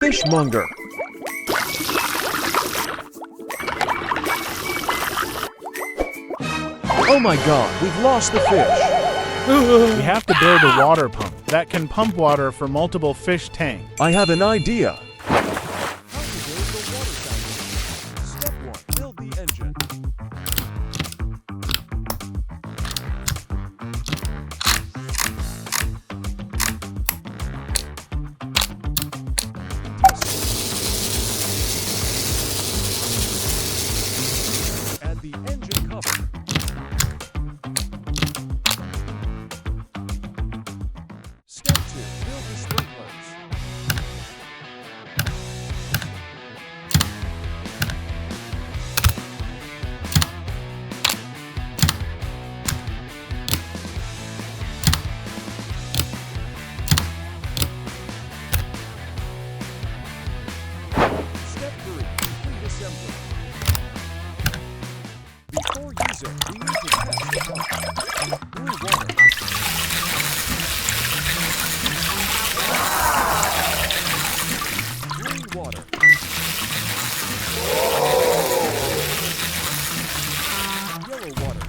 Fishmonger. Oh my god, we've lost the fish. We have to build a water pump that can pump water for multiple fish tanks. I have an idea. Before using, we need to test the pump. Blue water. Green water. Yellow water.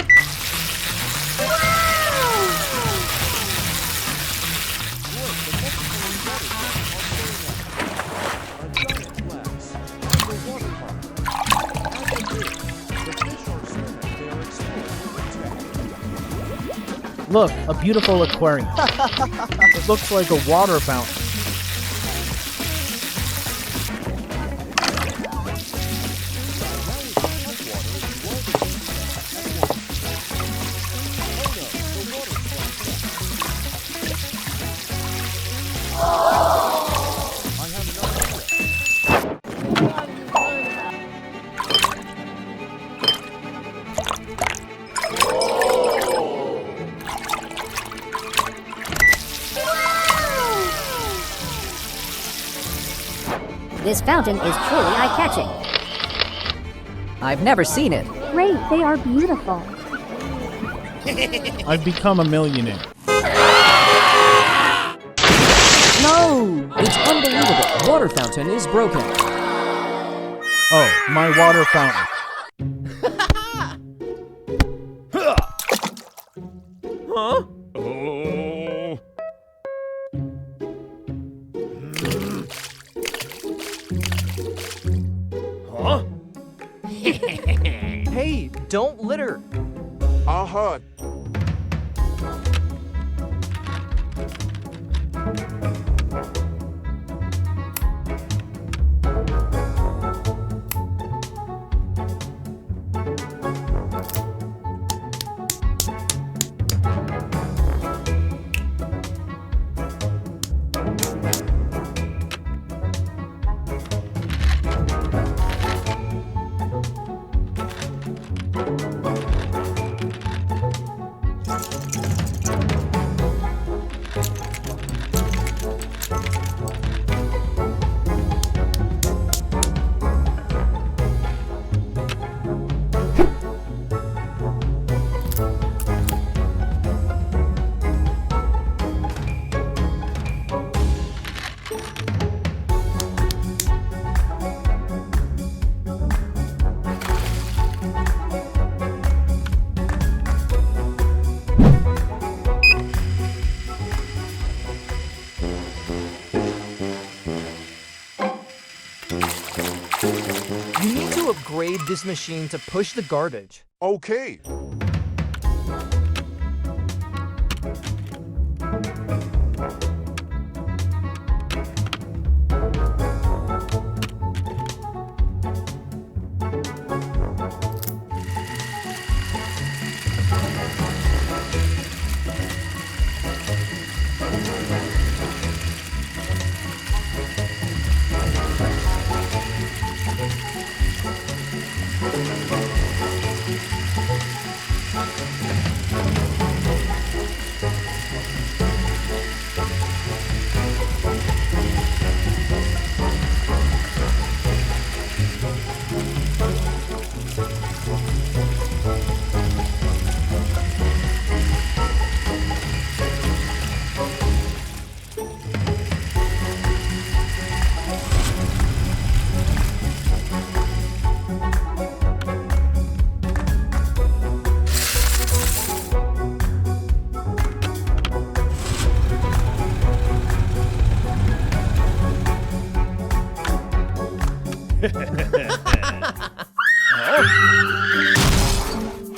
Look, the multiple water tanks are filling up. A giant glass. And the water pump. As it is, the fish are swimming. They are exploring the tank. Look, a beautiful aquarium. It looks like a water fountain. This fountain is truly eye-catching. I've never seen it. Great, they are beautiful. I've become a millionaire. No! It's unbelievable. Water fountain is broken. Oh, my water fountain. Huh? Huh? Hey, don't litter. Uh-huh. You need to upgrade this machine to push the garbage. Okay.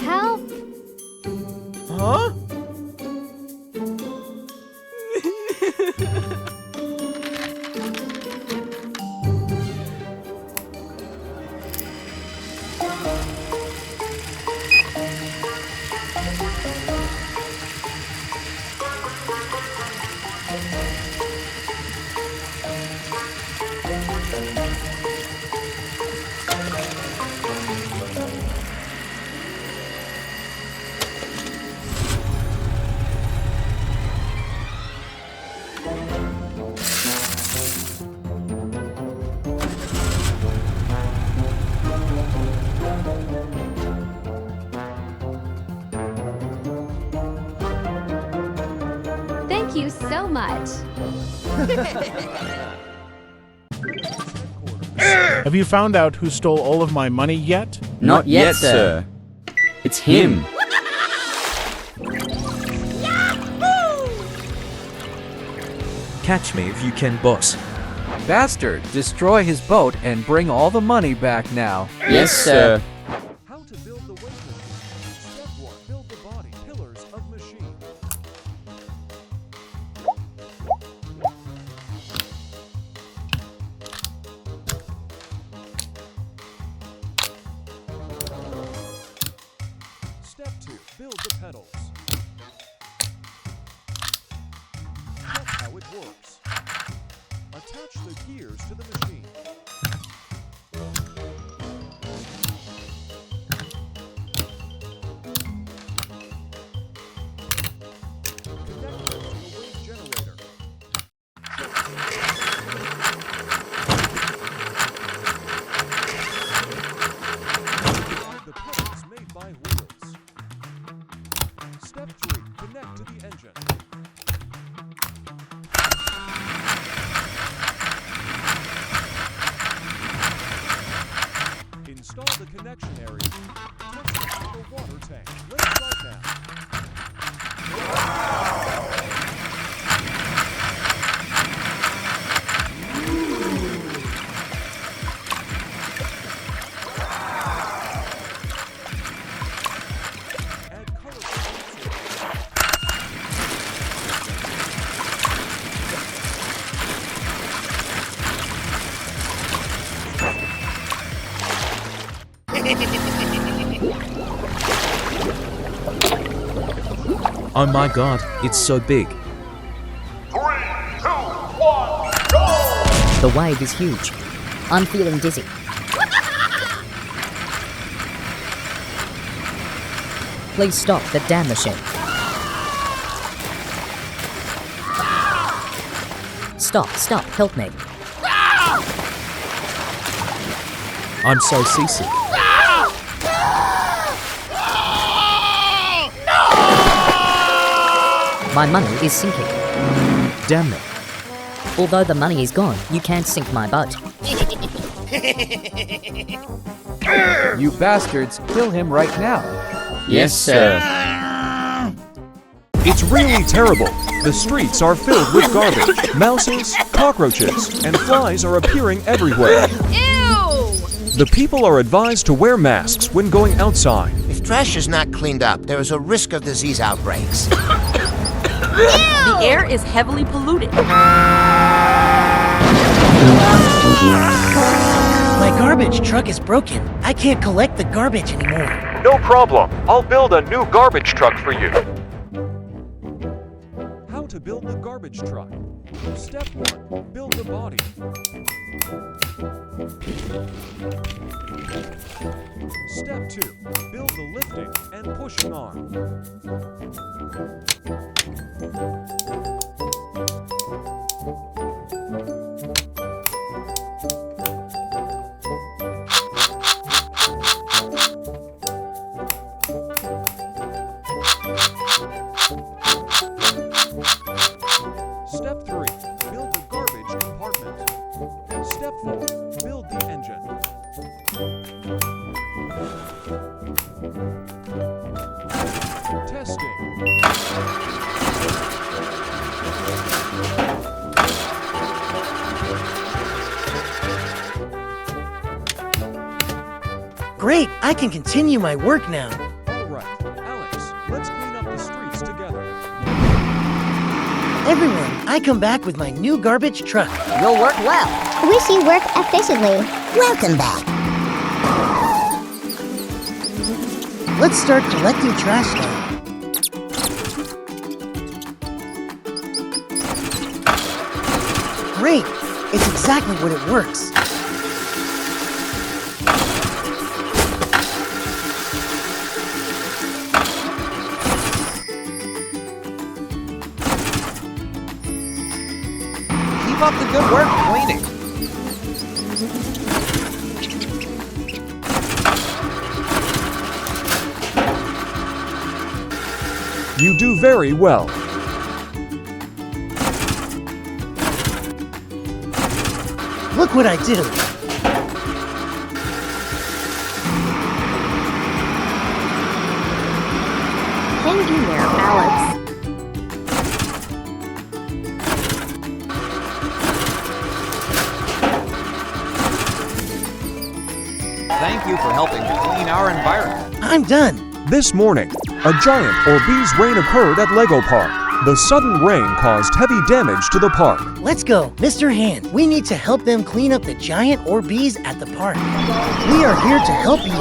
Help! Huh? Thank you so much. Have you found out who stole all of my money yet? Not yet, sir. It's him. Catch me if you can, boss. Bastard, destroy his boat and bring all the money back now. Yes, sir. How to build the weight machine. Step 1. Build the body pillars of machine. Step 2. Build the pedals. Check how it works. Attach the gears to the machine. Connect them to the wave generator. The pedals made by wheels. Step 3. Connect to the engine. Install the connection area. Touch it to the water tank. Let's start now. Add colorful pixels. Oh my god, it's so big. The wave is huge. I'm feeling dizzy. Please stop the dam machine. Stop, help me. I'm so seasick. My money is sinking. Damn it. Although the money is gone, you can't sink my boat. You bastards, kill him right now. Yes, sir. It's really terrible. The streets are filled with garbage. Mouses, cockroaches, and flies are appearing everywhere. Ew! The people are advised to wear masks when going outside. If trash is not cleaned up, there is a risk of disease outbreaks. The air is heavily polluted. My garbage truck is broken. I can't collect the garbage anymore. No problem. I'll build a new garbage truck for you. How to build the garbage truck. Step 1. Build the body. Step 2. Build the lifting and pushing arm. Step 3. Build the garbage compartment. Step 4. Build the engine. Testing. Great, I can continue my work now. All right, Alex, let's clean up the streets together. Everyone, I come back with my new garbage truck. You'll work well. Wish you work efficiently. Welcome back. Let's start collecting trash now. Great, it's exactly what it works. Keep up the good work cleaning. You do very well. Look what I did. Hang in there, Alex. Thank you for helping to clean our environment. I'm done. This morning, a giant Orbeez rain occurred at Lego Park. The sudden rain caused heavy damage to the park. Let's go. Mr. Hand, we need to help them clean up the giant Orbeez at the park. We are here to help you.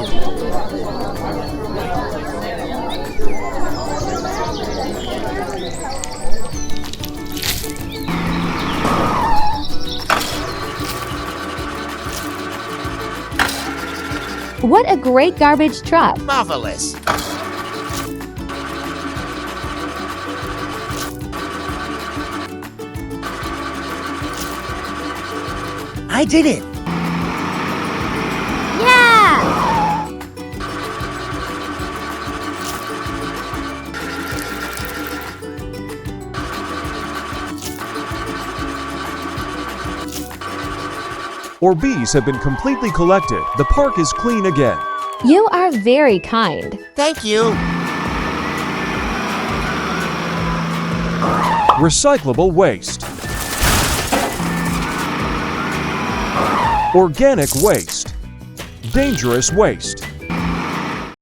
What a great garbage truck. Marvelous. I did it. Yeah! Orbeez have been completely collected. The park is clean again. You are very kind. Thank you. Recyclable waste. Organic waste. Dangerous waste.